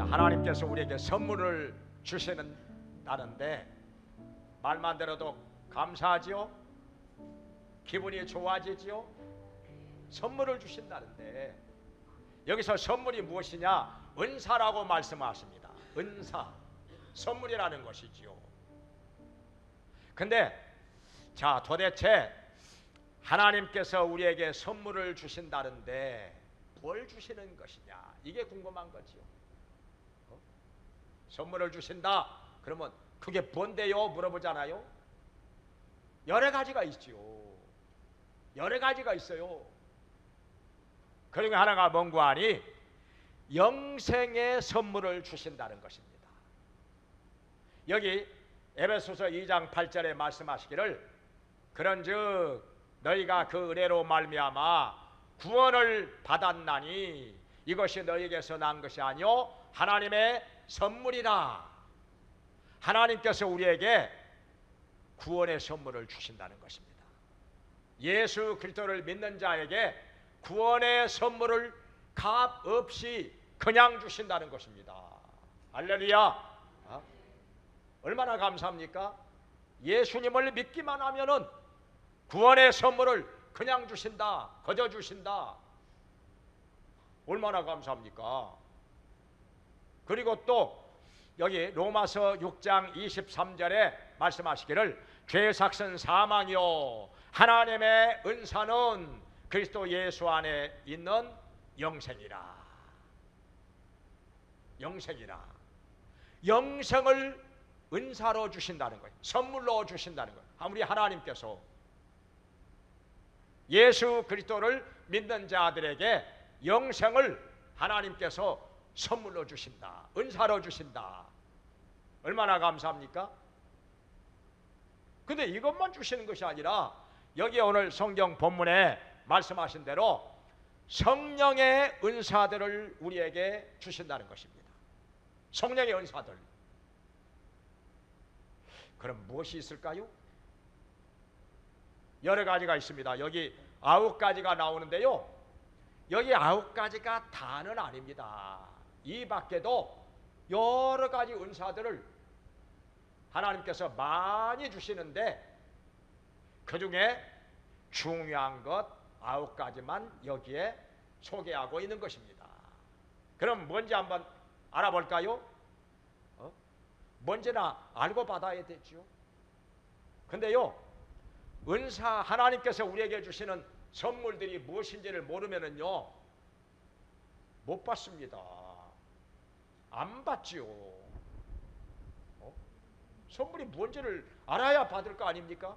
하나님께서 우리에게 선물을 주시는다는데 말만 들어도 감사하지요? 기분이 좋아지지요? 선물을 주신다는데 여기서 선물이 무엇이냐? 은사라고 말씀하십니다. 은사, 선물이라는 것이지요. 근데 자, 도대체 하나님께서 우리에게 선물을 주신다는데 뭘 주시는 것이냐? 이게 궁금한 거지요. 선물을 주신다 그러면 그게 뭔데요? 물어보잖아요. 여러 가지가 있지요. 여러 가지가 있어요. 그중에 하나가 뭔고 하니 영생의 선물을 주신다는 것입니다. 여기 에베소서 2장 8절에 말씀하시기를 그런즉 너희가 그 은혜로 말미암아 구원을 받았나니 이것이 너희에게서 난 것이 아니요 하나님의 선물이라. 하나님께서 우리에게 구원의 선물을 주신다는 것입니다. 예수 그리스도를 믿는 자에게 구원의 선물을 값 없이 그냥 주신다는 것입니다. 할렐루야. 얼마나 감사합니까? 예수님을 믿기만 하면은 구원의 선물을 그냥 주신다, 거저 주신다. 얼마나 감사합니까? 그리고 또 여기 로마서 6장 23절에 말씀하시기를 죄의 삭은 사망이요 하나님의 은사는 그리스도 예수 안에 있는 영생이라. 영생이라. 영생을 은사로 주신다는 거예요. 선물로 주신다는 거예요. 우리 하나님께서 예수 그리스도를 믿는 자들에게 영생을 하나님께서 선물로 주신다. 은사로 주신다. 얼마나 감사합니까? 근데 이것만 주시는 것이 아니라 여기 오늘 성경 본문에 말씀하신 대로 성령의 은사들을 우리에게 주신다는 것입니다. 성령의 은사들. 그럼 무엇이 있을까요? 여러 가지가 있습니다. 여기 9가지가 나오는데요. 여기 9가지가 다는 아닙니다. 이 밖에도 여러 가지 은사들을 하나님께서 많이 주시는데 그 중에 중요한 것 9가지만 여기에 소개하고 있는 것입니다. 그럼 뭔지 한번 알아볼까요? 뭔지나 알고 받아야 되죠. 근데요, 은사 하나님께서 우리에게 주시는 선물들이 무엇인지를 모르면은요 못 받습니다. 안 받지요. 선물이 뭔지를 알아야 받을 거 아닙니까?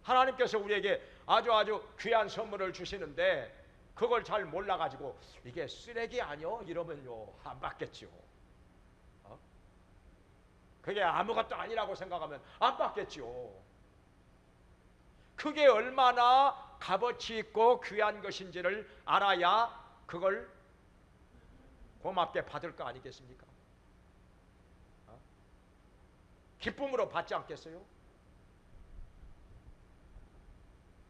하나님께서 우리에게 아주 귀한 선물을 주시는데 그걸 잘 몰라가지고 이게 쓰레기 아니요? 이러면요 안 받겠죠. 그게 아무것도 아니라고 생각하면 안 받겠죠. 그게 얼마나 값어치 있고 귀한 것인지를 알아야 그걸 고맙게 받을 거 아니겠습니까? 기쁨으로 받지 않겠어요?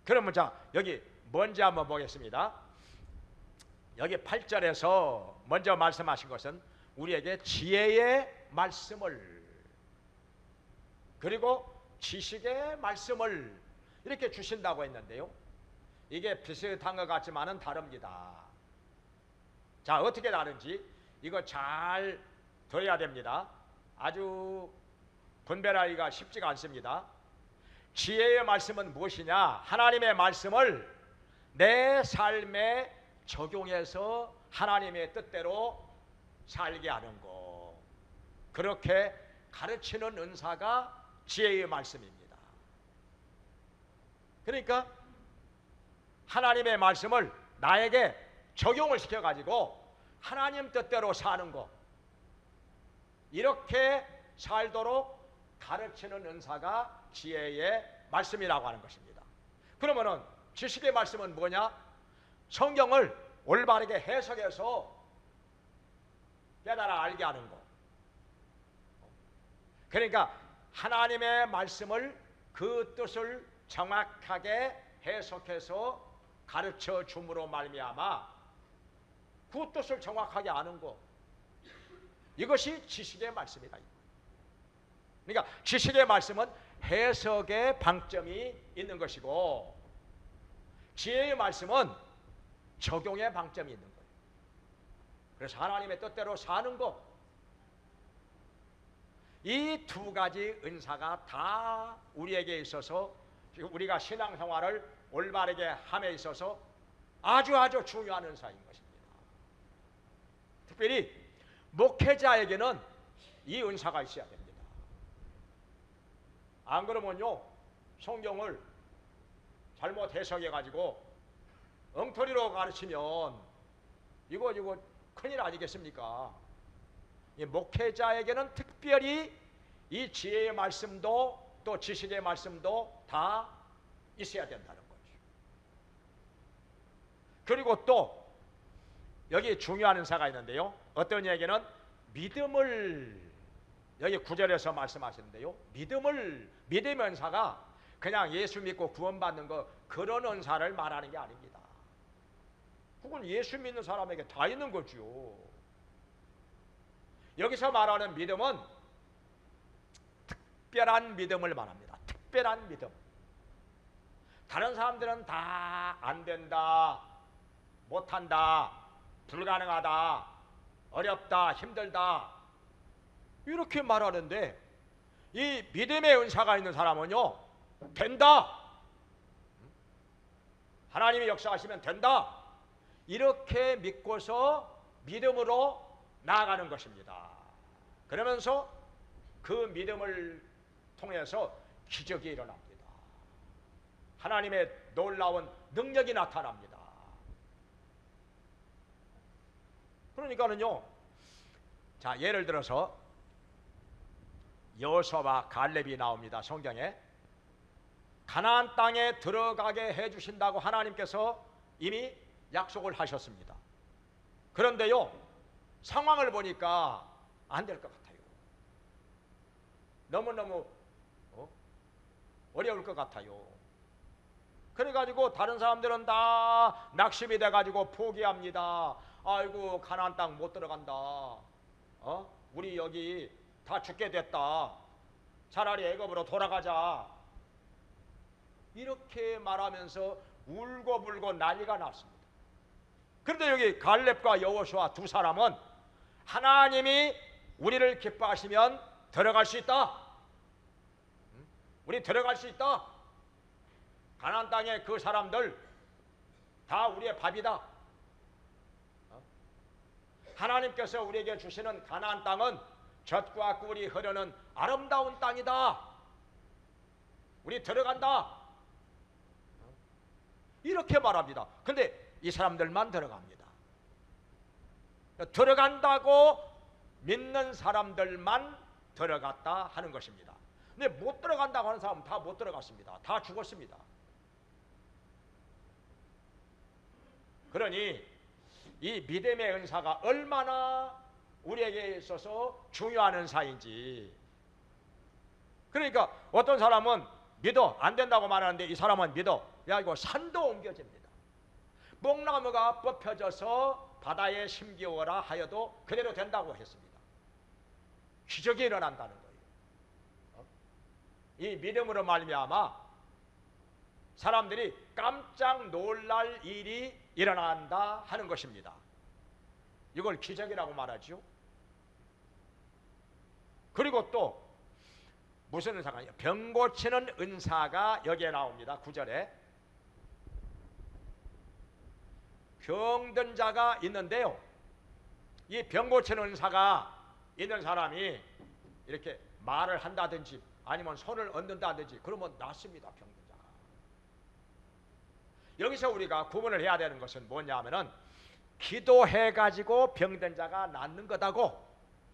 그러면 자 여기 뭔지 한번 보겠습니다. 여기 8절에서 먼저 말씀하신 것은 우리에게 지혜의 말씀을 그리고 지식의 말씀을 이렇게 주신다고 했는데요. 이게 비슷한 것 같지만은 다릅니다. 자, 어떻게 다른지 이거 잘 들어야 됩니다. 아주 분별하기가 쉽지가 않습니다. 지혜의 말씀은 무엇이냐? 하나님의 말씀을 내 삶에 적용해서 하나님의 뜻대로 살게 하는 것. 그렇게 가르치는 은사가 지혜의 말씀입니다. 그러니까 하나님의 말씀을 나에게 적용을 시켜가지고 하나님 뜻대로 사는 것, 이렇게 살도록 가르치는 은사가 지혜의 말씀이라고 하는 것입니다. 그러면은 지식의 말씀은 뭐냐? 성경을 올바르게 해석해서 깨달아 알게 하는 것. 그러니까 하나님의 말씀을 그 뜻을 정확하게 해석해서 가르쳐 줌으로 말미암아 그 뜻을 정확하게 아는 거, 이것이 지식의 말씀이다. 그러니까 지식의 말씀은 해석의 방점이 있는 것이고, 지혜의 말씀은 적용의 방점이 있는 거예요. 그래서 하나님의 뜻대로 사는 것, 이 두 가지 은사가 다 우리에게 있어서 우리가 신앙생활을 올바르게 함에 있어서 아주 중요한 은사인 것입니다. 특별히 목회자에게는 이 은사가 있어야 됩니다. 안 그러면요, 성경을 잘못 해석해가지고 엉터리로 가르치면 이거 큰일 아니겠습니까? 이 목회자에게는 특별히 이 지혜의 말씀도 또 지식의 말씀도 다 있어야 된다는 거죠. 그리고 또 여기 중요한 은사가 있는데요, 어떤 얘기는 믿음을, 여기 9절에서 말씀하시는데요, 믿음의 은사가 그냥 예수 믿고 구원받는 거, 그런 은사를 말하는 게 아닙니다. 그건 예수 믿는 사람에게 다 있는 거죠. 여기서 말하는 믿음은 특별한 믿음을 말합니다. 특별한 믿음. 다른 사람들은 다 안 된다, 못한다, 불가능하다, 어렵다, 힘들다, 이렇게 말하는데, 이 믿음의 은사가 있는 사람은요, 된다, 하나님이 역사하시면 된다, 이렇게 믿고서 믿음으로 나아가는 것입니다. 그러면서 그 믿음을 통해서 기적이 일어납니다. 하나님의 놀라운 능력이 나타납니다. 그러니까는요, 자, 예를 들어서 여호수아와 갈렙이 나옵니다. 성경에 가나안 땅에 들어가게 해주신다고 하나님께서 이미 약속을 하셨습니다. 그런데요, 상황을 보니까 안 될 것 같아요. 너무너무 어려울 것 같아요. 그래가지고 다른 사람들은 다 낙심이 돼가지고 포기합니다. 아이고, 가나안 땅 못 들어간다. 우리 여기 다 죽게 됐다. 차라리 애굽으로 돌아가자. 이렇게 말하면서 울고불고 난리가 났습니다. 그런데 여기 갈렙과 여호수아 두 사람은 하나님이 우리를 기뻐하시면 들어갈 수 있다. 우리 들어갈 수 있다. 가나안 땅에 그 사람들 다 우리의 밥이다. 하나님께서 우리에게 주시는 가나안 땅은 젖과 꿀이 흐르는 아름다운 땅이다. 우리 들어간다. 이렇게 말합니다. 근데 이 사람들만 들어갑니다. 들어간다고 믿는 사람들만 들어갔다 하는 것입니다. 근데 못 들어간다고 하는 사람은 다 못 들어갔습니다. 다 죽었습니다. 그러니 이 믿음의 은사가 얼마나 우리에게 있어서 중요한 은사인지. 그러니까 어떤 사람은 믿어, 안 된다고 말하는데 이 사람은 믿어. 야, 이거 산도 옮겨집니다. 뽕나무가 뽑혀져서 바다에 심기어라 하여도 그대로 된다고 했습니다. 기적이 일어난다는 거예요. 이 믿음으로 말미암아 사람들이 깜짝 놀랄 일이 일어난다 하는 것입니다. 이걸 기적이라고 말하죠. 그리고 또 무슨 은사가, 병 고치는 은사가 여기에 나옵니다. 9절에 병든 자가 있는데요, 이 병 고치는 은사가 있는 사람이 이렇게 말을 한다든지 아니면 손을 얹는다든지 그러면 낫습니다. 병든 자가. 여기서 우리가 구분을 해야 되는 것은 뭐냐 하면은 기도해가지고 병든 자가 낫는 거다고,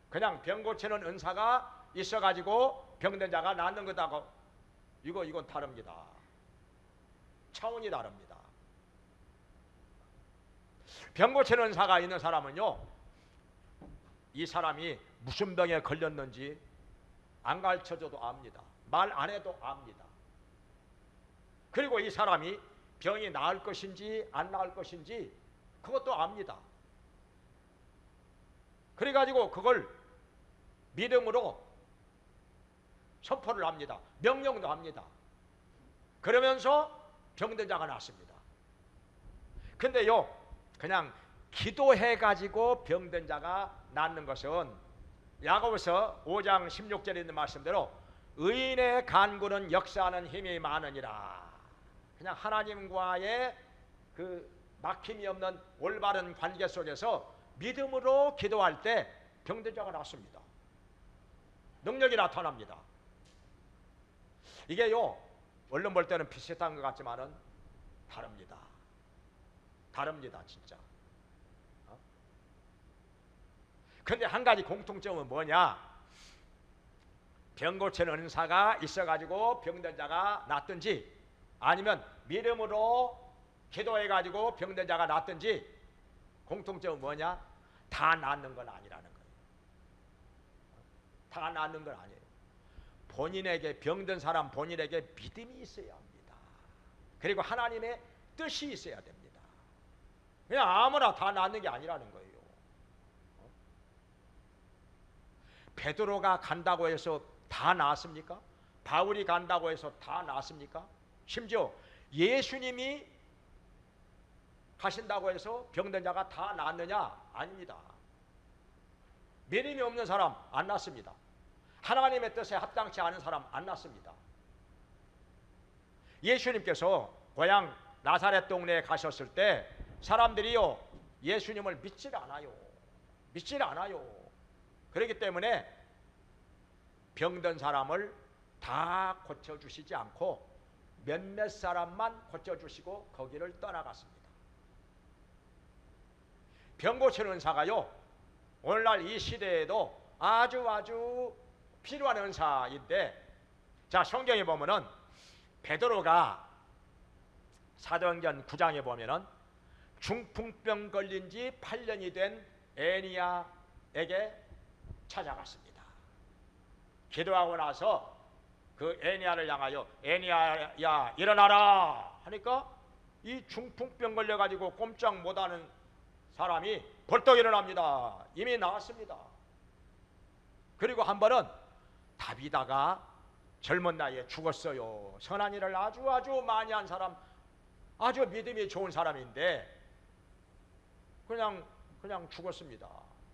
그냥 병 고치는 은사가 있어가지고 병든 자가 낫는 거다고, 이건 다릅니다. 차원이 다릅니다. 병 고치는 은사가 있는 사람은요, 이 사람이 무슨 병에 걸렸는지 안 가르쳐줘도 압니다. 말 안 해도 압니다. 그리고 이 사람이 병이 나을 것인지 안 나을 것인지 그것도 압니다. 그래가지고 그걸 믿음으로 선포를 합니다. 명령도 합니다. 그러면서 병든 자가 낫습니다. 근데요, 그냥 기도해가지고 병든 자가 낫는 것은 야고보서 5장 16절에 있는 말씀대로 의인의 간구는 역사하는 힘이 많으니라. 그냥 하나님과의 그 막힘이 없는 올바른 관계 속에서 믿음으로 기도할 때 병든 자가 낫습니다. 능력이 나타납니다. 이게요, 얼른 볼 때는 비슷한 것 같지만은 다릅니다. 다릅니다, 진짜. 근데 한 가지 공통점은 뭐냐? 병 고치는 은사가 있어가지고 병든 자가 낫든지, 아니면 믿음으로 기도해가지고 병든 자가 낫든지, 공통점은 뭐냐? 다 낫는 건 아니라는 거예요. 다 낫는 건 아니에요. 본인에게, 병든 사람 본인에게 믿음이 있어야 합니다. 그리고 하나님의 뜻이 있어야 됩니다. 그냥 아무나 다 낫는 게 아니라는 거예요. 베드로가 간다고 해서 다 나았습니까? 바울이 간다고 해서 다 나았습니까? 심지어 예수님이 가신다고 해서 병든 자가 다 낫느냐? 아닙니다. 믿음이 없는 사람 안 낫습니다. 하나님의 뜻에 합당치 않은 사람 안 낫습니다. 예수님께서 고향 나사렛 동네에 가셨을 때 사람들이요, 예수님을 믿질 않아요. 믿질 않아요. 그렇기 때문에 병든 사람을 다 고쳐주시지 않고 몇몇 사람만 고쳐주시고 거기를 떠나갔습니다. 병 고치는 은사가요, 오늘날 이 시대에도 아주 필요한 은사인데, 자, 성경에 보면은 베드로가 사도행전 9장에 보면은 중풍병 걸린 지 8년이 된 애니야에게 찾아갔습니다. 기도하고 나서 그 애니야를 향하여 애니야야 일어나라 하니까 이 중풍병 걸려가지고 꼼짝 못하는 사람이 벌떡 일어납니다. 이미 나왔습니다. 그리고 한 번은 다비다가 젊은 나이에 죽었어요. 선한 일을 아주 많이 한 사람, 아주 믿음이 좋은 사람인데 그냥 죽었습니다.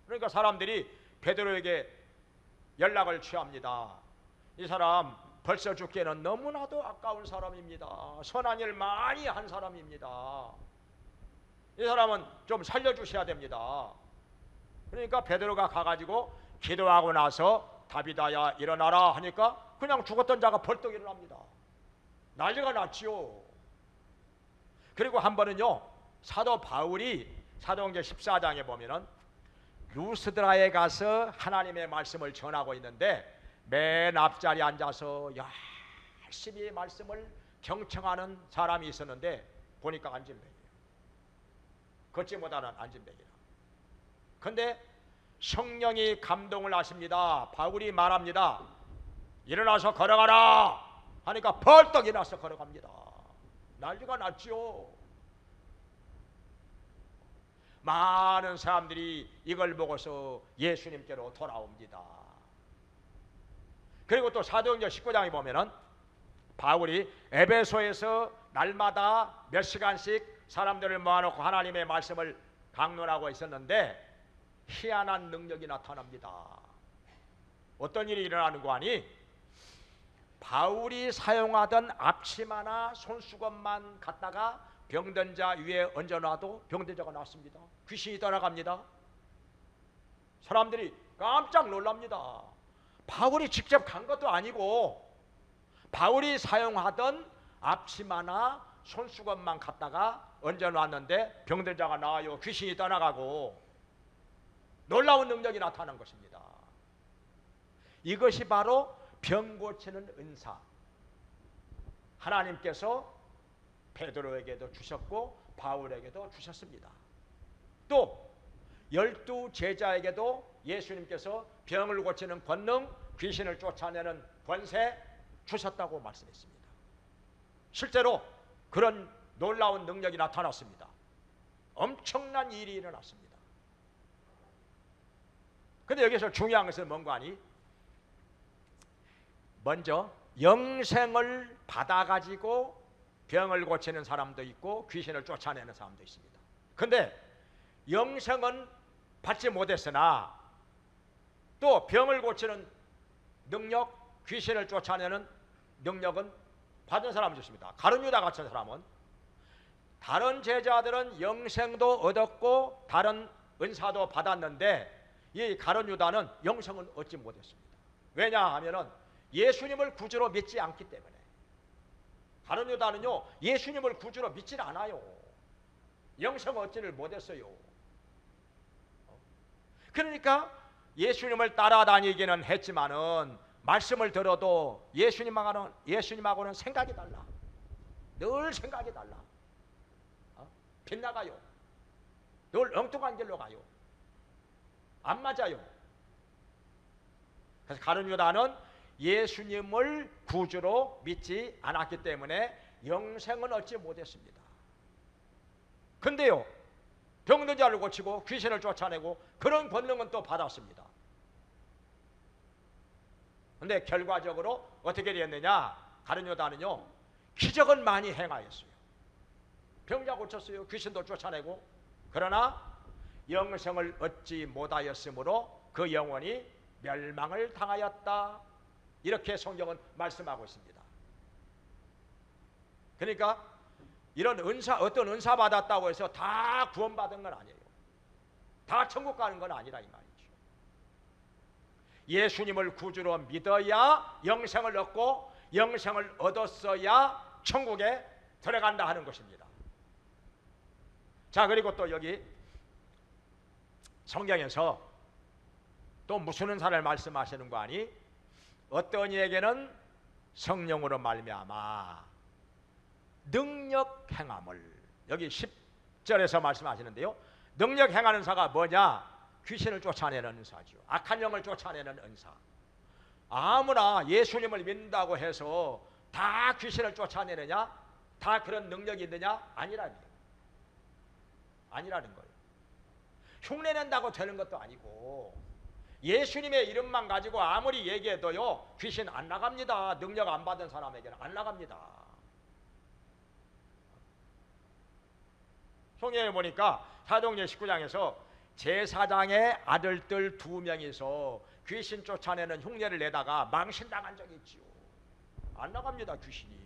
그러니까 사람들이 베드로에게 연락을 취합니다. 이 사람 벌써 죽기에는 너무나도 아까운 사람입니다. 선한 일 많이 한 사람입니다. 이 사람은 좀 살려주셔야 됩니다. 그러니까 베드로가 가가지고 기도하고 나서 다비다야 일어나라 하니까 그냥 죽었던 자가 벌떡 일어납니다. 난리가 났지요. 그리고 한 번은요, 사도 바울이 사도행전 14장에 보면은 루스드라에 가서 하나님의 말씀을 전하고 있는데 맨 앞자리에 앉아서 열심히 말씀을 경청하는 사람이 있었는데 보니까 안진뱅이에요. 걷지 못하는 안진뱅이라. 근데 성령이 감동을 하십니다. 바울이 말합니다. 일어나서 걸어가라 하니까 벌떡 일어나서 걸어갑니다. 난리가 났지요. 많은 사람들이 이걸 보고서 예수님께로 돌아옵니다. 그리고 또 사도행전 19장에 보면은 바울이 에베소에서 날마다 몇 시간씩 사람들을 모아놓고 하나님의 말씀을 강론하고 있었는데 희한한 능력이 나타납니다. 어떤 일이 일어나는 거 아니? 바울이 사용하던 앞치마나 손수건만 갖다가 병든 자 위에 얹어놔도 병든 자가 낫습니다. 귀신이 떠나갑니다. 사람들이 깜짝 놀랍니다. 바울이 직접 간 것도 아니고 바울이 사용하던 앞치마나 손수건만 갖다가 얹어놨는데 병든 자가 나아요. 귀신이 떠나가고 놀라운 능력이 나타난 것입니다. 이것이 바로 병 고치는 은사. 하나님께서 베드로에게도 주셨고 바울에게도 주셨습니다. 또 12 제자에게도 예수님께서 병을 고치는 권능, 귀신을 쫓아내는 권세 주셨다고 말씀했습니다. 실제로 그런 놀라운 능력이 나타났습니다. 엄청난 일이 일어났습니다. 근데 여기서 중요한 것은 뭔가 하니, 먼저 영생을 받아가지고 병을 고치는 사람도 있고 귀신을 쫓아내는 사람도 있습니다. 근데 영생은 받지 못했으나 또 병을 고치는 능력, 귀신을 쫓아내는 능력은 받은 사람이 있습니다. 가룟 유다 같은 사람은, 다른 제자들은 영생도 얻었고 다른 은사도 받았는데 이 가룟 유다는 영생은 얻지 못했습니다. 왜냐하면은 예수님을 구주로 믿지 않기 때문에. 가룟 유다는요, 예수님을 구주로 믿질 않아요. 영생 얻지를 못했어요. 그러니까 예수님을 따라다니기는 했지만은 말씀을 들어도 예수님하고는 생각이 달라. 늘 생각이 달라. 빗나가요. 늘 엉뚱한 길로 가요. 안 맞아요. 그래서 가룟 유다는 예수님을 구주로 믿지 않았기 때문에 영생은 얻지 못했습니다. 근데요, 병든 자를 고치고 귀신을 쫓아내고 그런 권능은 또 받았습니다. 근데 결과적으로 어떻게 되었느냐? 가룟 유다는요, 기적은 많이 행하였어요. 병자 고쳤어요. 귀신도 쫓아내고. 그러나 영생을 얻지 못하였으므로 그 영혼이 멸망을 당하였다. 이렇게 성경은 말씀하고 있습니다. 그러니까 이런 은사, 어떤 은사 받았다고 해서 다 구원받은 건 아니에요. 다 천국 가는 건 아니라 이 말이죠. 예수님을 구주로 믿어야 영생을 얻고 영생을 얻었어야 천국에 들어간다 하는 것입니다. 자, 그리고 또 여기 성경에서 또 무슨 은사를 말씀하시는 거 아니? 어떤 이에게는 성령으로 말미암아 능력 행함을, 여기 10절에서 말씀하시는데요, 능력 행하는 은사가 뭐냐? 귀신을 쫓아내는 은사죠. 악한 영을 쫓아내는 은사. 아무나 예수님을 믿는다고 해서 다 귀신을 쫓아내느냐? 다 그런 능력이 있느냐? 아니라는 거예요. 흉내낸다고 되는 것도 아니고, 예수님의 이름만 가지고 아무리 얘기해도요, 귀신 안 나갑니다. 능력 안 받은 사람에게는 안 나갑니다. 성경에 보니까 사도행전 19장에서 제사장의 아들들 2명이서 귀신 쫓아내는 흉내를 내다가 망신당한 적이 있지요. 안 나갑니다. 귀신이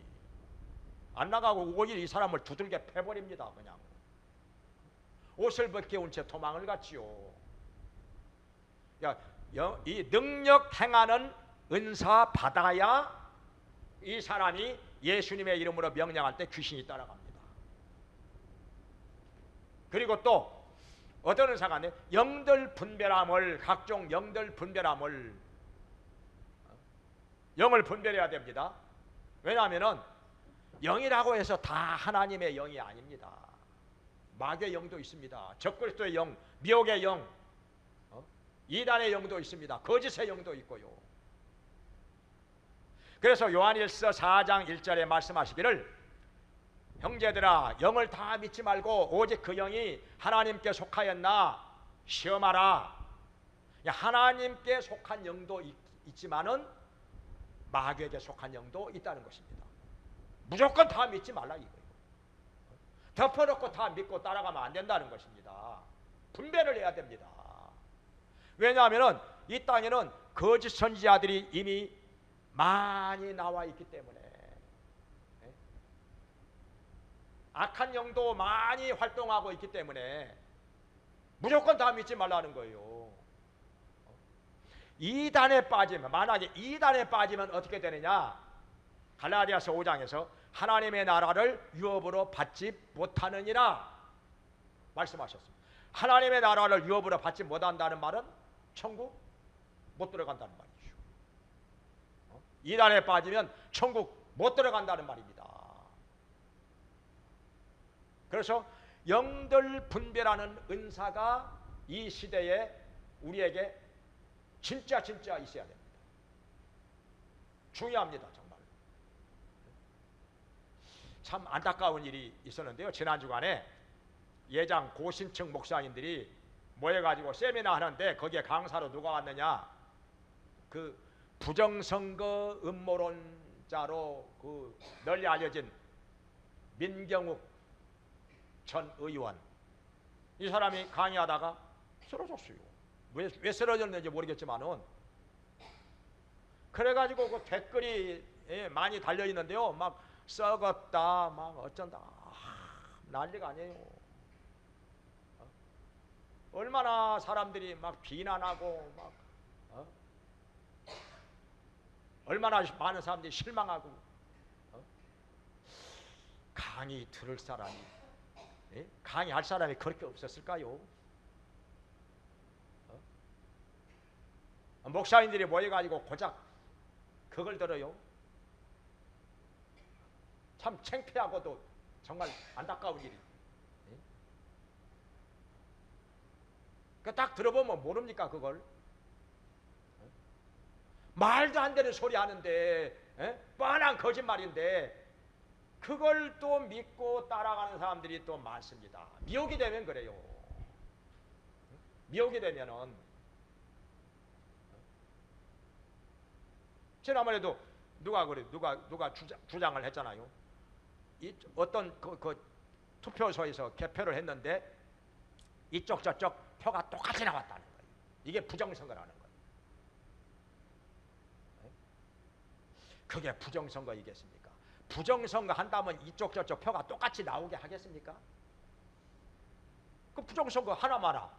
안 나가고 오히려 이 사람을 두들겨 패버립니다. 그냥 옷을 벗겨온 채 도망을 갔지요. 이 능력 행하는 은사 받아야 이 사람이 예수님의 이름으로 명령할 때 귀신이 따라갑니다. 그리고 또 어떤 은사가 있는데, 영들 분별함을, 각종 영들 분별함을, 영을 분별해야 됩니다. 왜냐하면 영이라고 해서 다 하나님의 영이 아닙니다. 마귀의 영도 있습니다. 적그리스도의 영, 미혹의 영, 이단의 영도 있습니다. 거짓의 영도 있고요. 그래서 요한일서 4장 1절에 말씀하시기를, 형제들아, 영을 다 믿지 말고 오직 그 영이 하나님께 속하였나 시험하라. 하나님께 속한 영도 있지만은 마귀에게 속한 영도 있다는 것입니다. 무조건 다 믿지 말라 이거예요. 덮어놓고 다 믿고 따라가면 안 된다는 것입니다. 분별을 해야 됩니다. 왜냐하면 이 땅에는 거짓 선지자들이 이미 많이 나와 있기 때문에, 악한 영도 많이 활동하고 있기 때문에 무조건 다 믿지 말라는 거예요. 이단에 빠지면, 만약에 이단에 빠지면 어떻게 되느냐? 갈라디아서 5장에서 하나님의 나라를 유업으로 받지 못하느니라 말씀하셨습니다. 하나님의 나라를 유업으로 받지 못한다는 말은 천국 못 들어간다는 말이죠. 이단에 빠지면 천국 못 들어간다는 말입니다. 그래서 영들 분별하는 은사가 이 시대에 우리에게 진짜 있어야 됩니다. 중요합니다. 정말. 참 안타까운 일이 있었는데요. 지난 주간에 예장 고신층 목사님들이 모여가지고 세미나 하는데 거기에 강사로 누가 왔느냐? 그 부정선거 음모론자로 그 널리 알려진 민경욱 전 의원, 이 사람이 강의하다가 쓰러졌어요. 왜 쓰러졌는지 모르겠지만은, 그래가지고 그 댓글이 많이 달려 있는데요. 막 썩었다, 막 어쩐다, 난리가 아니에요. 얼마나 사람들이 막 비난하고 막 얼마나 많은 사람들이 실망하고, 강의 들을 사람이, 강의할 사람이 그렇게 없었을까요? 목사님들이 모여가지고 고작 그걸 들어요. 참 창피하고도 정말 안타까운 일이. 그 딱 들어보면 모릅니까 그걸? 말도 안 되는 소리 하는데, 뻔한 거짓말인데 그걸 또 믿고 따라가는 사람들이 또 많습니다. 미혹이 되면 그래요. 미혹이 되면은, 지난번에도 누가 주장을 했잖아요. 어떤 그 투표소에서 개표를 했는데 이쪽 저쪽 표가 똑같이 나왔다는 거예요. 이게 부정선거라는 거예요. 그게 부정선거이겠습니까? 부정선거 한다면 이쪽 저쪽 표가 똑같이 나오게 하겠습니까? 그 부정선거 하나마나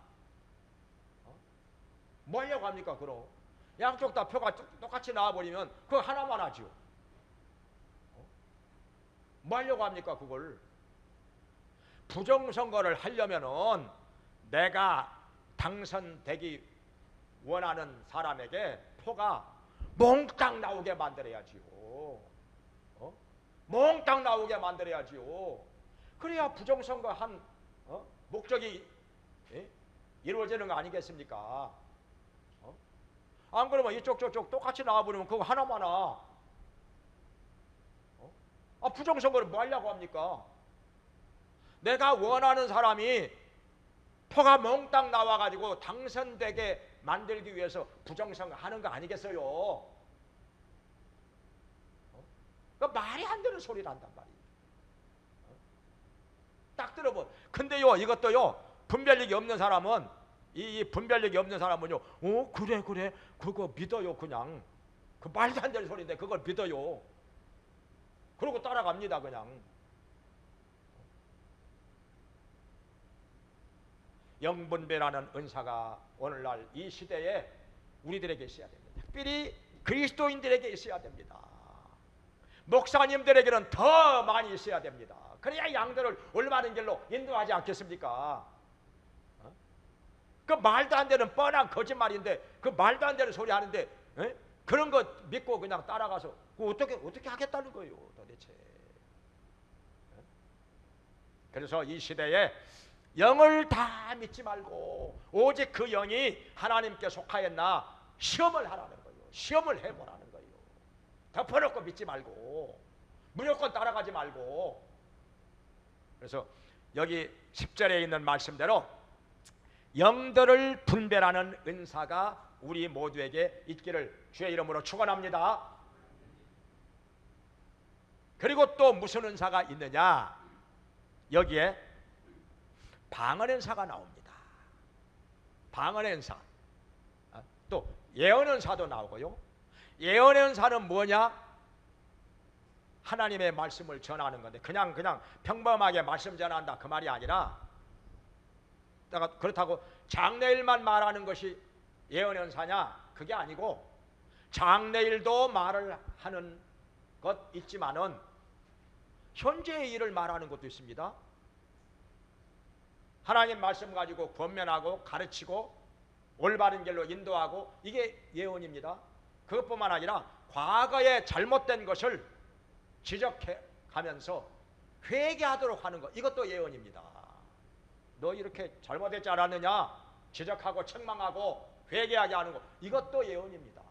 뭐 하려고 합니까? 그럼 양쪽 다 표가 똑같이 나와버리면 그거 하나만 하죠. 뭐 하려고 합니까? 그걸. 부정선거를 하려면은 내가 당선되기 원하는 사람에게 표가 몽땅 나오게 만들어야지요. 몽땅 나오게 만들어야지요. 그래야 부정선거 한 목적이 이루어지는 거 아니겠습니까? 안 그러면 이쪽 저쪽 똑같이 나와버리면 그거 하나만 와. 부정선거를 뭐 하려고 합니까? 내가 원하는 사람이 표가 몽땅 나와가지고 당선되게 만들기 위해서 부정선거 하는 거 아니겠어요? 그 말이 안 되는 소리를 한단 말이에요. 딱 들어보. 근데요, 이것도요, 분별력이 없는 사람은, 이 분별력이 없는 사람은요, 그래, 그거 믿어요, 그냥. 그 말도 안 되는 소리인데 그걸 믿어요. 그러고 따라갑니다, 그냥. 영분별하는 은사가 오늘날 이 시대에 우리들에게 있어야 됩니다. 특별히 그리스도인들에게 있어야 됩니다. 목사님들에게는 더 많이 있어야 됩니다. 그래야 양들을 올바른 길로 인도하지 않겠습니까? 그 말도 안 되는 뻔한 거짓말인데, 그 말도 안 되는 소리 하는데, 그런 거 믿고 그냥 따라가서 어떻게 하겠다는 거예요, 도대체. 그래서 이 시대에 영을 다 믿지 말고 오직 그 영이 하나님께 속하였나 시험을 하라는 거예요. 시험을 해보라는 거예요. 덮어놓고 믿지 말고 무조건 따라가지 말고. 그래서 여기 10절에 있는 말씀대로 영들을 분별하는 은사가 우리 모두에게 있기를 주의 이름으로 축원합니다. 그리고 또 무슨 은사가 있느냐? 여기에 방언 은사가 나옵니다. 방언 은사. 또 예언 은사도 나오고요. 예언 은사는 뭐냐? 하나님의 말씀을 전하는 건데 그냥 평범하게 말씀 전한다 그 말이 아니라, 그렇다고 장래일만 말하는 것이 예언 은사냐? 그게 아니고 장래일도 말을 하는 것 있지만은 현재의 일을 말하는 것도 있습니다. 하나님 말씀 가지고 권면하고 가르치고 올바른 길로 인도하고, 이게 예언입니다. 그것뿐만 아니라 과거에 잘못된 것을 지적해 가면서 회개하도록 하는 것, 이것도 예언입니다. 너 이렇게 잘못했지 않았느냐? 지적하고 책망하고 회개하게 하는 것, 이것도 예언입니다.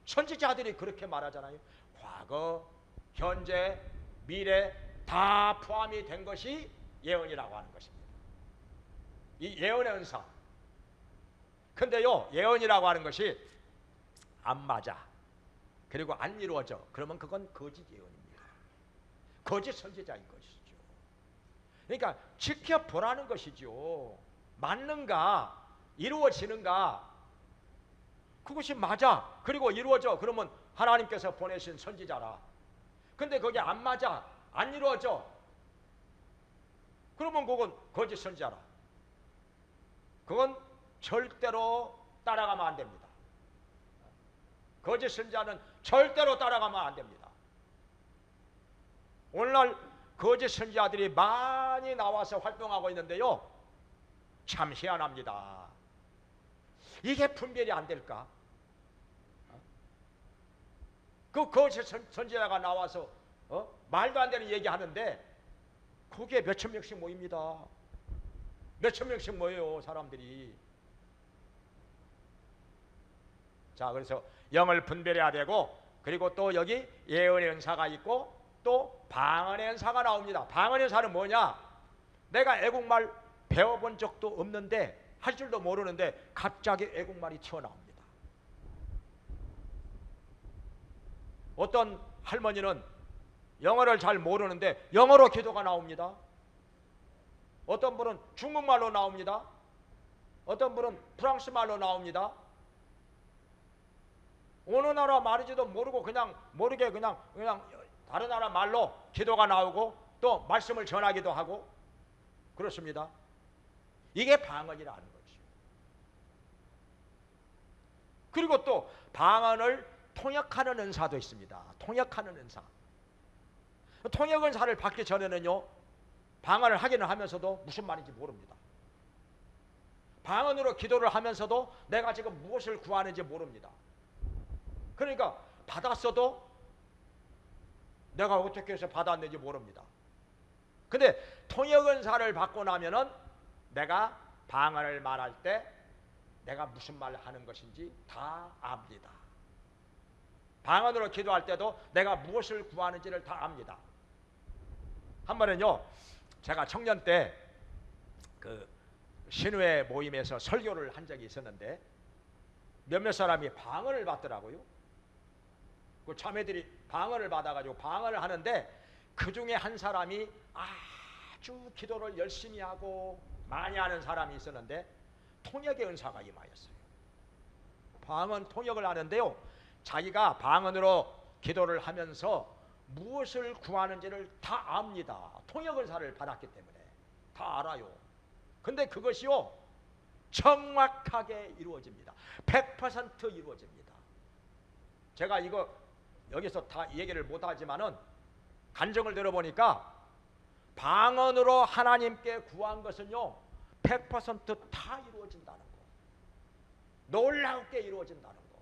선지자들이 그렇게 말하잖아요. 과거, 현재, 미래 다 포함이 된 것이 예언이라고 하는 것입니다. 이 예언의 은사. 근데요, 예언이라고 하는 것이 안 맞아, 그리고 안 이루어져, 그러면 그건 거짓 예언입니다. 거짓 선지자인 것이죠. 그러니까 지켜보라는 것이죠. 맞는가, 이루어지는가, 그것이 맞아, 그리고 이루어져, 그러면 하나님께서 보내신 선지자라. 근데 그게 안 맞아, 안 이루어져, 그러면 그건 거짓 선지자라. 그건 절대로 따라가면 안 됩니다. 거짓 선지자는 절대로 따라가면 안 됩니다. 오늘날 거짓 선지자들이 많이 나와서 활동하고 있는데요, 참 희한합니다. 이게 분별이 안 될까? 그 거짓 선지자가 나와서 말도 안 되는 얘기 하는데 거기에 몇천 명씩 모입니다. 몇천 명씩 모여요, 사람들이. 자, 그래서 영을 분별해야 되고, 그리고 또 여기 예언의 은사가 있고 또 방언의 은사가 나옵니다. 방언의 은사는 뭐냐? 내가 애국말 배워본 적도 없는데, 할 줄도 모르는데 갑자기 애국말이 튀어나옵니다. 어떤 할머니는 영어를 잘 모르는데 영어로 기도가 나옵니다. 어떤 분은 중국말로 나옵니다. 어떤 분은 프랑스말로 나옵니다. 어느 나라 말인지도 모르고 그냥 모르게 그냥 다른 나라 말로 기도가 나오고 또 말씀을 전하기도 하고 그렇습니다. 이게 방언이라는 거죠. 그리고 또 방언을 통역하는 은사도 있습니다. 통역하는 은사. 통역 은사를 받기 전에는요, 방언을 하기는 하면서도 무슨 말인지 모릅니다. 방언으로 기도를 하면서도 내가 지금 무엇을 구하는지 모릅니다. 그러니까 받았어도 내가 어떻게 해서 받았는지 모릅니다. 근데 통역 은사를 받고 나면은 내가 방언을 말할 때 내가 무슨 말을 하는 것인지 다 압니다. 방언으로 기도할 때도 내가 무엇을 구하는지를 다 압니다. 한 번은요, 제가 청년 때 그 신우회 모임에서 설교를 한 적이 있었는데 몇몇 사람이 방언을 받더라고요. 그 자매들이 방언을 받아가지고 방언을 하는데 그 중에 한 사람이 아주 기도를 열심히 하고 많이 하는 사람이 있었는데 통역의 은사가 임하였어요. 방언 통역을 하는데요, 자기가 방언으로 기도를 하면서 무엇을 구하는지를 다 압니다. 통역 은사를 받았기 때문에 다 알아요. 근데 그것이요, 정확하게 이루어집니다. 100% 이루어집니다. 제가 이거 여기서 다 얘기를 못하지만은 간증을 들어보니까 방언으로 하나님께 구한 것은요 100%다 이루어진다는 거, 놀랍게 이루어진다는 거.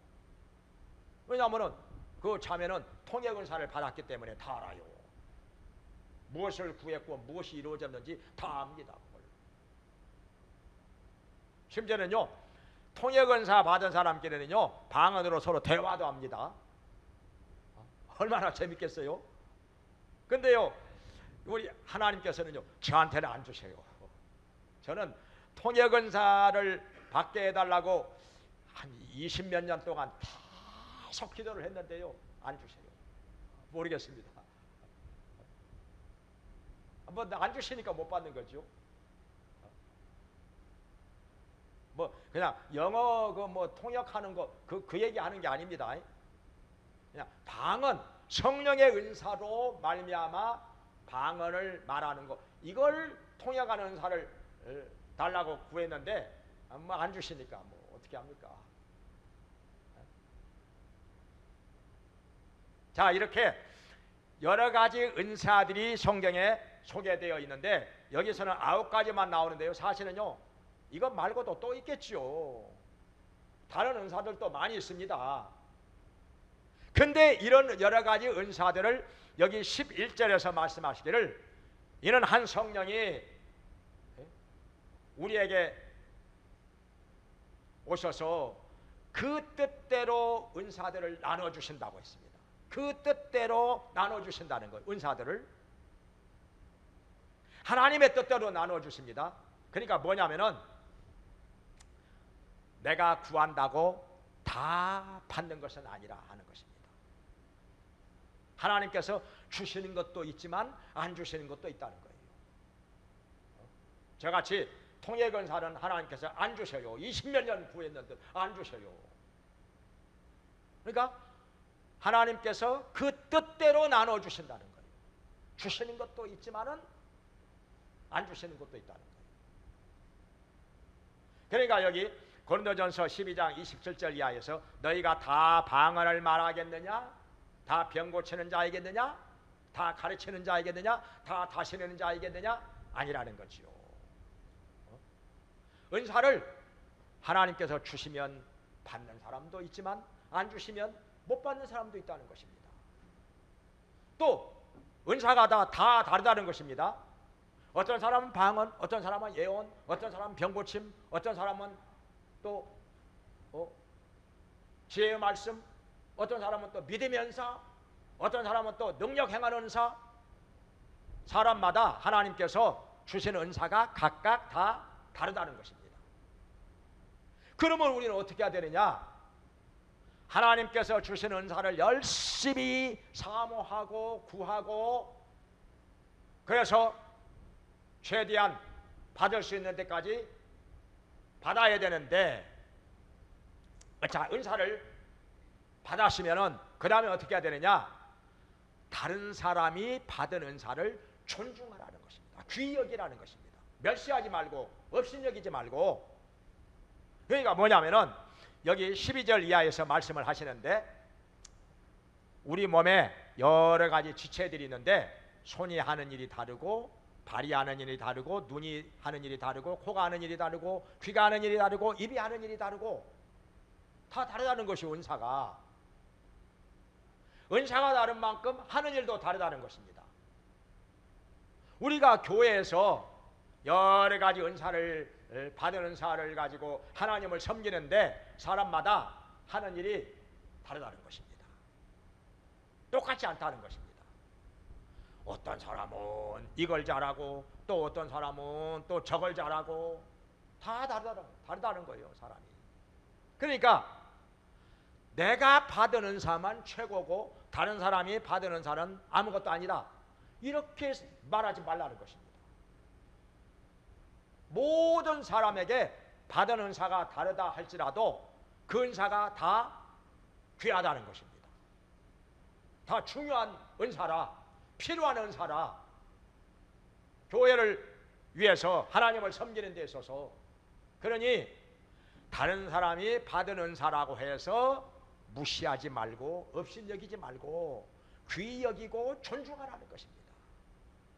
왜냐하면은 그 자매는 통역 은사를 받았기 때문에 다 알아요. 무엇을 구했고 무엇이 이루어졌는지 다 압니다. 그걸. 심지어는요, 통역 은사 받은 사람끼리는요 방언으로 서로 대화도 합니다. 얼마나 재밌겠어요? 근데요, 우리 하나님께서는요 저한테는 안 주세요. 저는 통역 은사를 받게 해달라고 한 20몇 년 동안 계속 기도를 했는데요, 안 주세요. 모르겠습니다. 한번 안 주시니까 못 받는 거죠. 뭐 그냥 영어 그 뭐 통역하는 거 그 얘기하는 게 아닙니다. 그냥 방언, 성령의 은사로 말미암아 방언을 말하는 거, 이걸 통역하는 은사를 달라고 구했는데 뭐 안 주시니까 뭐 어떻게 합니까? 자, 이렇게 여러 가지 은사들이 성경에 소개되어 있는데 여기서는 9가지만 나오는데요, 사실은요 이것 말고도 또 있겠죠. 다른 은사들도 많이 있습니다. 근데 이런 여러 가지 은사들을 여기 11절에서 말씀하시기를 이는 한 성령이 우리에게 오셔서 그 뜻대로 은사들을 나눠주신다고 했습니다. 그 뜻대로 나눠주신다는 거예요. 은사들을 하나님의 뜻대로 나눠주십니다. 그러니까 뭐냐면은 내가 구한다고 다 받는 것은 아니라 하는 것입니다. 하나님께서 주시는 것도 있지만 안 주시는 것도 있다는 거예요. 저같이 통역은사는 하나님께서 안 주셔요. 20몇 년 구했는데 안 주셔요. 그러니까 하나님께서 그 뜻대로 나눠 주신다는 거예요. 주시는 것도 있지만은 안 주시는 것도 있다는 거예요. 그러니까 여기 고린도전서 12장 27절 이하에서 너희가 다 방언을 말하겠느냐? 다 병 고치는 자이겠느냐? 다 가르치는 자이겠느냐? 다 다스리는 자이겠느냐? 아니라는 거지요. 은사를 하나님께서 주시면 받는 사람도 있지만 안 주시면 못 받는 사람도 있다는 것입니다. 또 은사가 다 다르다는 것입니다. 어떤 사람은 방언, 어떤 사람은 예언, 어떤 사람은 병고침, 어떤 사람은 또 지혜의 말씀, 어떤 사람은 또 믿음의 은사, 어떤 사람은 또 능력 행하는 은사. 사람마다 하나님께서 주시는 은사가 각각 다 다르다는 것입니다. 그러면 우리는 어떻게 해야 되느냐? 하나님께서 주시는 은사를 열심히 사모하고 구하고, 그래서 최대한 받을 수 있는 데까지 받아야 되는데, 자, 은사를 받았으면은 그 다음에 어떻게 해야 되느냐? 다른 사람이 받은 은사를 존중하라는 것입니다. 귀히 여기라는 것입니다. 멸시하지 말고 업신여기지 말고. 그러니까 뭐냐면은 여기 12절 이하에서 말씀을 하시는데, 우리 몸에 여러 가지 지체들이 있는데 손이 하는 일이 다르고, 발이 하는 일이 다르고, 눈이 하는 일이 다르고, 코가 하는 일이 다르고, 귀가 하는 일이 다르고, 입이 하는 일이 다르고, 다 다르다는 것이 은사가. 은사가 다른 만큼 하는 일도 다르다는 것입니다. 우리가 교회에서 여러 가지 은사를 받은 은사를 가지고 하나님을 섬기는데 사람마다 하는 일이 다르다는 것입니다. 똑같지 않다는 것입니다. 어떤 사람은 이걸 잘하고, 또 어떤 사람은 또 저걸 잘하고, 다 다르다는 거예요, 사람이. 그러니까 내가 받은 은사만 최고고 다른 사람이 받은 은사는 아무것도 아니다, 이렇게 말하지 말라는 것입니다. 모든 사람에게 받은 은사가 다르다 할지라도 그 은사가 다 귀하다는 것입니다. 다 중요한 은사라, 필요한 은사라. 교회를 위해서 하나님을 섬기는 데 있어서. 그러니 다른 사람이 받은 은사라고 해서 무시하지 말고 업신여기지 말고 귀히 여기고 존중하라는 것입니다.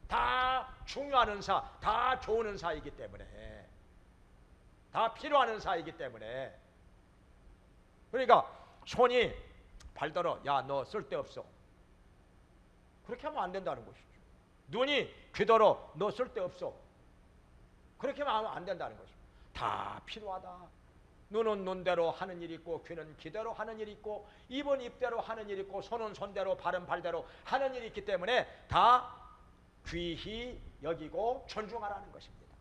다 중요한 은사, 다 좋은 은사이기 때문에, 다 필요한 은사이기 때문에. 그러니까 손이 발더러 야 너 쓸데없어, 그렇게 하면 안 된다는 것이죠. 눈이 귀더러 너 쓸데없어, 그렇게 하면 안 된다는 것이죠. 다 필요하다. 눈은 눈대로 하는 일이 있고, 귀는 귀대로 하는 일이 있고, 입은 입대로 하는 일이 있고, 손은 손대로, 발은 발대로 하는 일이 있기 때문에 다 귀히 여기고 존중하라는 것입니다.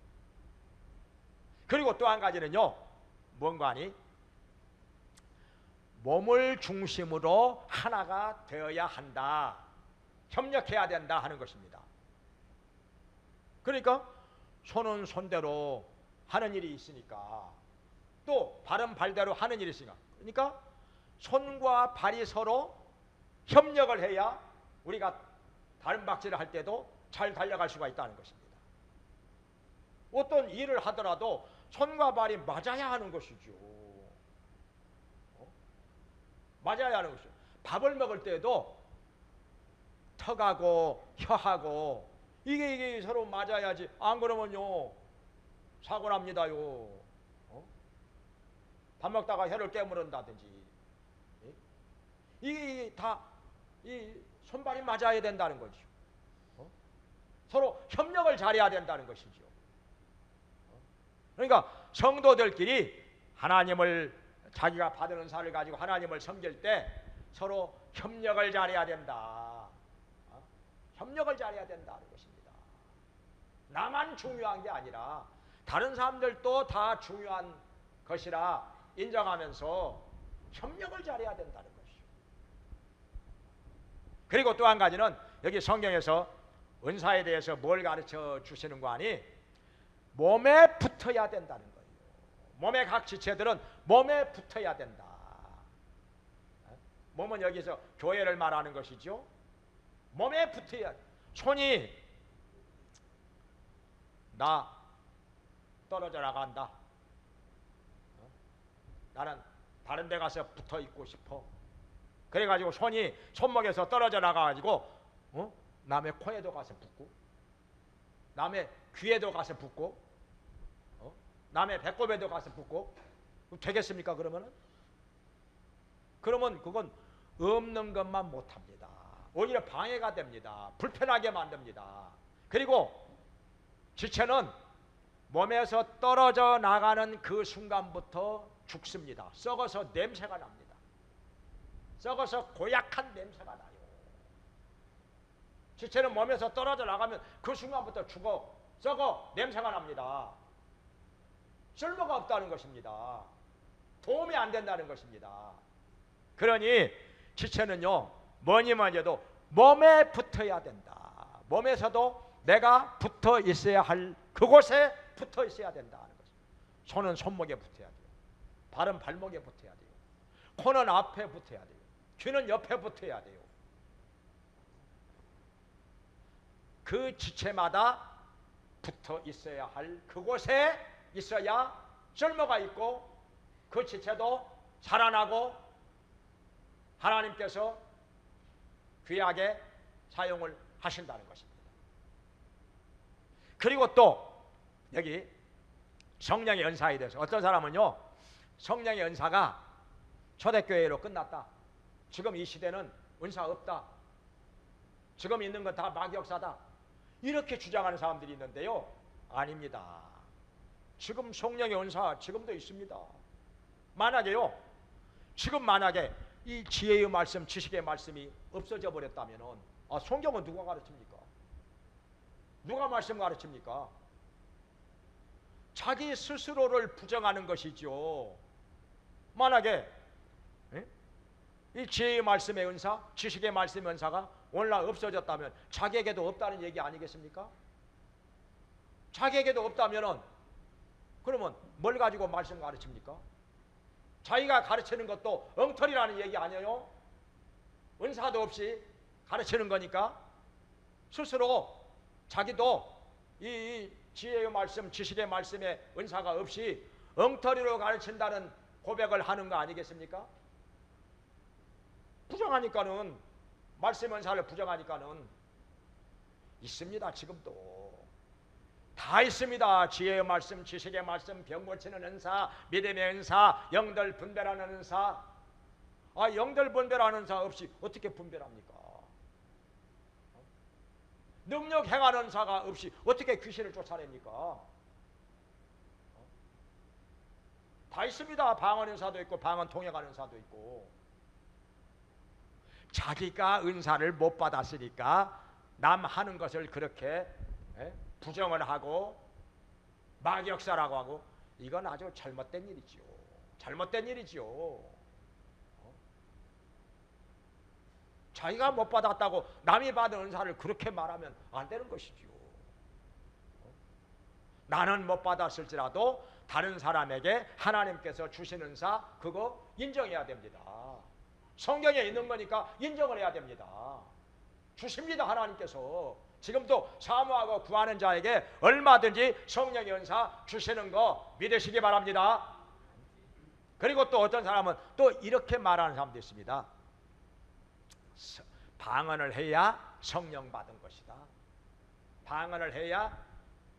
그리고 또 한 가지는요, 뭔가 하니 몸을 중심으로 하나가 되어야 한다, 협력해야 된다 하는 것입니다. 그러니까 손은 손대로 하는 일이 있으니까, 또 발은 발대로 하는 일이 있으니까, 그러니까 손과 발이 서로 협력을 해야 우리가 다른 박질을 할 때도 잘 달려갈 수가 있다는 것입니다. 어떤 일을 하더라도 손과 발이 맞아야 하는 것이죠. 맞아야 하는 것이죠. 밥을 먹을 때도 턱하고 혀하고 이게 서로 맞아야지, 안 그러면요 사고 납니다요. 밥 먹다가 혀를 깨물은다든지, 이게 다 이 손발이 맞아야 된다는 거죠. 서로 협력을 잘해야 된다는 것이죠. 그러니까 성도들끼리 하나님을, 자기가 받은 은사를 가지고 하나님을 섬길 때 서로 협력을 잘해야 된다. 협력을 잘해야 된다는 것입니다. 나만 중요한 게 아니라 다른 사람들도 다 중요한 것이라 인정하면서 협력을 잘해야 된다는 것이죠. 그리고 또 한 가지는 여기 성경에서 은사에 대해서 뭘 가르쳐 주시는 거 아니? 몸에 붙어야 된다는 거예요. 몸의 각 지체들은 몸에 붙어야 된다. 몸은 여기서 교회를 말하는 것이죠. 몸에 붙어야. 손이 나 떨어져 나간다. 나는 다른 데 가서 붙어 있고 싶어. 그래가지고 손이 손목에서 떨어져 나가가지고 남의 코에도 가서 붙고, 남의 귀에도 가서 붙고, 남의 배꼽에도 가서 붙고, 되겠습니까? 그러면 그건 없는 것만 못합니다. 오히려 방해가 됩니다. 불편하게 만듭니다. 그리고 지체는 몸에서 떨어져 나가는 그 순간부터 죽습니다. 썩어서 냄새가 납니다. 썩어서 고약한 냄새가 나요. 지체는 몸에서 떨어져 나가면 그 순간부터 죽어, 썩어, 냄새가 납니다. 쓸모가 없다는 것입니다. 도움이 안 된다는 것입니다. 그러니 지체는요, 뭐니 해도 몸에 붙어야 된다. 몸에서도 내가 붙어 있어야 할 그곳에 붙어 있어야 된다는 것입니다. 손은 손목에 붙어야 돼요. 발은 발목에 붙어야 돼요. 코는 앞에 붙어야 돼요. 귀는 옆에 붙어야 돼요. 그 지체마다 붙어 있어야 할 그곳에 있어야 쓸모가 있고 그 지체도 살아나고 하나님께서 귀하게 사용을 하신다는 것입니다. 그리고 또 여기 성령의 은사에 대해서 어떤 사람은요, 성령의 은사가 초대교회로 끝났다. 지금 이 시대는 은사 없다. 지금 있는 건 다 마귀역사다. 이렇게 주장하는 사람들이 있는데요, 아닙니다. 지금 성령의 은사 지금도 있습니다. 만약에요, 지금 만약에 이 지혜의 말씀, 지식의 말씀이 없어져 버렸다면 성경은 누가 가르칩니까? 누가 말씀 가르칩니까? 자기 스스로를 부정하는 것이죠. 만약에 이 지혜의 말씀의 은사, 지식의 말씀의 은사가 오늘날 없어졌다면 자기에게도 없다는 얘기 아니겠습니까? 자기에게도 없다면 그러면 뭘 가지고 말씀 가르칩니까? 자기가 가르치는 것도 엉터리라는 얘기 아니에요? 은사도 없이 가르치는 거니까 스스로 자기도 이 지혜의 말씀, 지식의 말씀의 은사가 없이 엉터리로 가르친다는 고백을 하는 거 아니겠습니까? 부정하니까는, 말씀 은사를 부정하니까는 있습니다. 지금도 다 있습니다. 지혜의 말씀, 지식의 말씀, 병 고치는 은사, 믿음의 은사, 영들 분별하는 은사. 영들 분별하는 은사 없이 어떻게 분별합니까? 능력 행하는 은사가 없이 어떻게 귀신을 쫓아냅니까? 다 있습니다. 방언 은사도 있고 방언 통역하는 은사도 있고. 자기가 은사를 못 받았으니까 남 하는 것을 그렇게 부정을 하고 마귀역사라고 하고, 이건 아주 잘못된 일이지요. 잘못된 일이지요. 자기가 못 받았다고 남이 받은 은사를 그렇게 말하면 안 되는 것이지요. 나는 못 받았을지라도 다른 사람에게 하나님께서 주신 은사 그거 인정해야 됩니다. 성경에 있는 거니까 인정을 해야 됩니다. 주십니다. 하나님께서 지금도 사모하고 구하는 자에게 얼마든지 성령의 은사 주시는 거 믿으시기 바랍니다. 그리고 또 어떤 사람은 또 이렇게 말하는 사람도 있습니다. 방언을 해야 성령 받은 것이다. 방언을 해야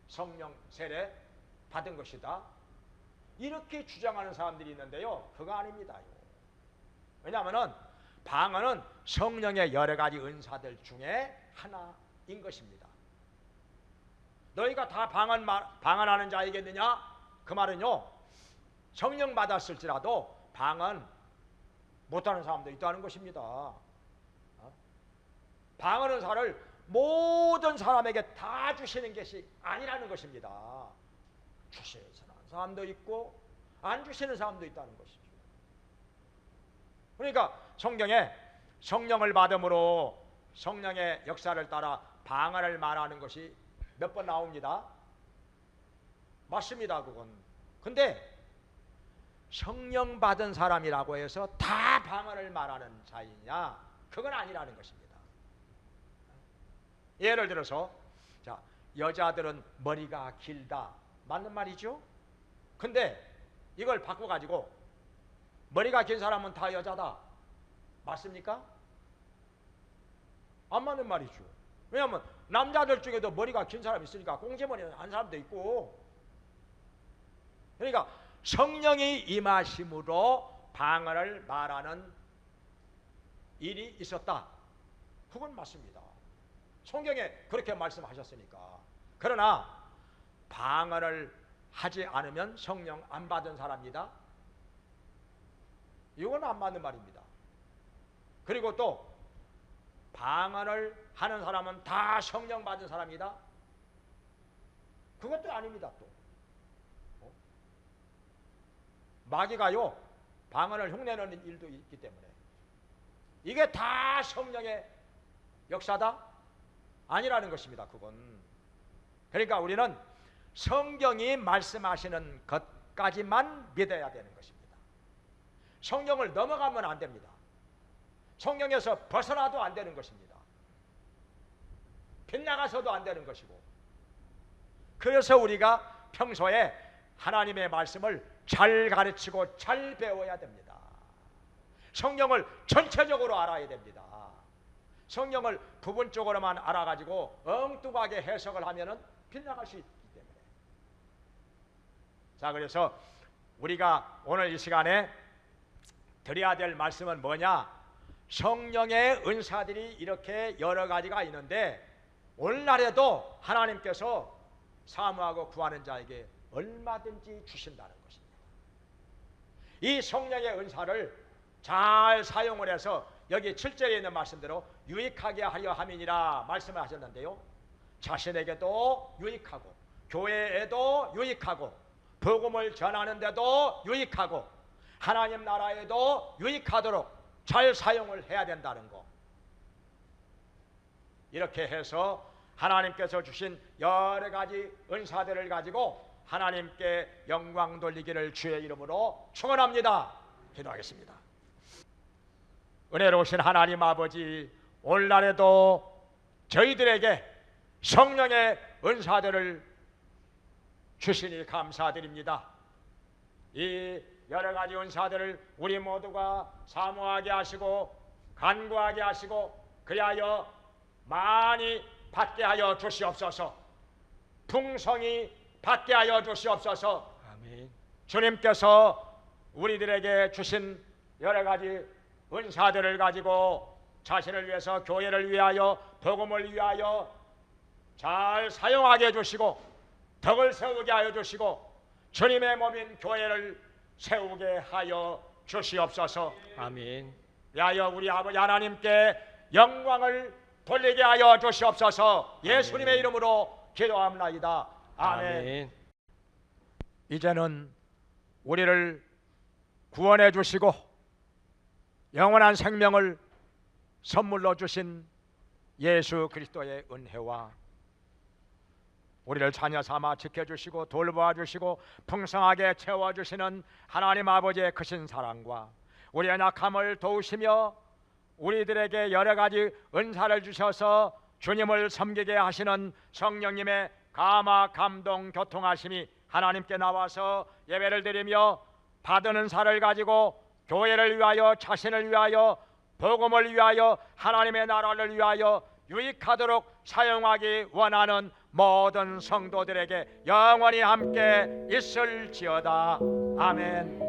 성령 세례 받은 것이다. 이렇게 주장하는 사람들이 있는데요, 그거 아닙니다. 왜냐하면 방언은 성령의 여러 가지 은사들 중에 하나인 것입니다. 너희가 다 방언하는 자이겠느냐? 그 말은요, 성령 받았을지라도 방언 못하는 사람도 있다는 것입니다. 방언 은사를 모든 사람에게 다 주시는 것이 아니라는 것입니다. 주시는 사람도 있고 안 주시는 사람도 있다는 것이죠. 그러니까 성경에 성령을 받음으로 성령의 역사를 따라 방언을 말하는 것이 몇 번 나옵니다. 맞습니다, 그건. 근데 성령 받은 사람이라고 해서 다 방언을 말하는 자이냐? 그건 아니라는 것입니다. 예를 들어서 자, 여자들은 머리가 길다, 맞는 말이죠? 근데 이걸 바꿔가지고 머리가 긴 사람은 다 여자다, 맞습니까? 안 맞는 말이죠. 왜냐하면 남자들 중에도 머리가 긴 사람이 있으니까 꽁지머리 한 사람도 있고. 그러니까 성령이 임하심으로 방언을 말하는 일이 있었다, 그건 맞습니다. 성경에 그렇게 말씀하셨으니까. 그러나 방언을 하지 않으면 성령 안 받은 사람이다, 이건 안 맞는 말입니다. 그리고 또 방언을 하는 사람은 다 성령 받은 사람이다, 그것도 아닙니다. 또 마귀가요 방언을 흉내내는 일도 있기 때문에 이게 다 성령의 역사다? 아니라는 것입니다. 그건. 그러니까 우리는 성경이 말씀하시는 것까지만 믿어야 되는 것입니다. 성경을 넘어가면 안 됩니다. 성경에서 벗어나도 안 되는 것입니다. 빗나가서도 안 되는 것이고. 그래서 우리가 평소에 하나님의 말씀을 잘 가르치고 잘 배워야 됩니다. 성경을 전체적으로 알아야 됩니다. 성경을 부분적으로만 알아가지고 엉뚱하게 해석을 하면은 빗나갈 수 있기 때문에. 자, 그래서 우리가 오늘 이 시간에 드려야 될 말씀은 뭐냐? 성령의 은사들이 이렇게 여러 가지가 있는데 오늘날에도 하나님께서 사모하고 구하는 자에게 얼마든지 주신다는 것입니다. 이 성령의 은사를 잘 사용을 해서 여기 7절에 있는 말씀대로 유익하게 하려 함이니라 말씀을 하셨는데요, 자신에게도 유익하고 교회에도 유익하고 복음을 전하는 데도 유익하고 하나님 나라에도 유익하도록 잘 사용을 해야 된다는 거. 이렇게 해서 하나님께서 주신 여러 가지 은사들을 가지고 하나님께 영광 돌리기를 주의 이름으로 축원합니다. 기도하겠습니다. 은혜로우신 하나님 아버지, 오늘날에도 저희들에게 성령의 은사들을 주시니 감사드립니다. 이 여러 가지 은사들을 우리 모두가 사모하게 하시고 간구하게 하시고 그리하여 많이 받게 하여 주시옵소서. 풍성히 받게 하여 주시옵소서. 아멘. 주님께서 우리들에게 주신 여러 가지 은사들을 가지고 자신을 위해서, 교회를 위하여, 복음을 위하여 잘 사용하게 해주시고 덕을 세우게 하여 주시고 주님의 몸인 교회를 세우게 하여 주시옵소서. 아멘. 위하여 우리 아버지 하나님께 영광을 돌리게 하여 주시옵소서. 예수님의 이름으로 기도합나이다. 아멘. 이제는 우리를 구원해 주시고 영원한 생명을 선물로 주신 예수 그리스도의 은혜와 우리를 자녀 삼아 지켜주시고 돌보아 주시고 풍성하게 채워주시는 하나님 아버지의 크신 사랑과 우리의 약함을 도우시며 우리들에게 여러 가지 은사를 주셔서 주님을 섬기게 하시는 성령님의 감화 감동 교통하심이 하나님께 나와서 예배를 드리며 받은 은사를 가지고 교회를 위하여, 자신을 위하여, 복음을 위하여, 하나님의 나라를 위하여 유익하도록 사용하기 원하는 모든 성도들에게 영원히 함께 있을지어다. 아멘.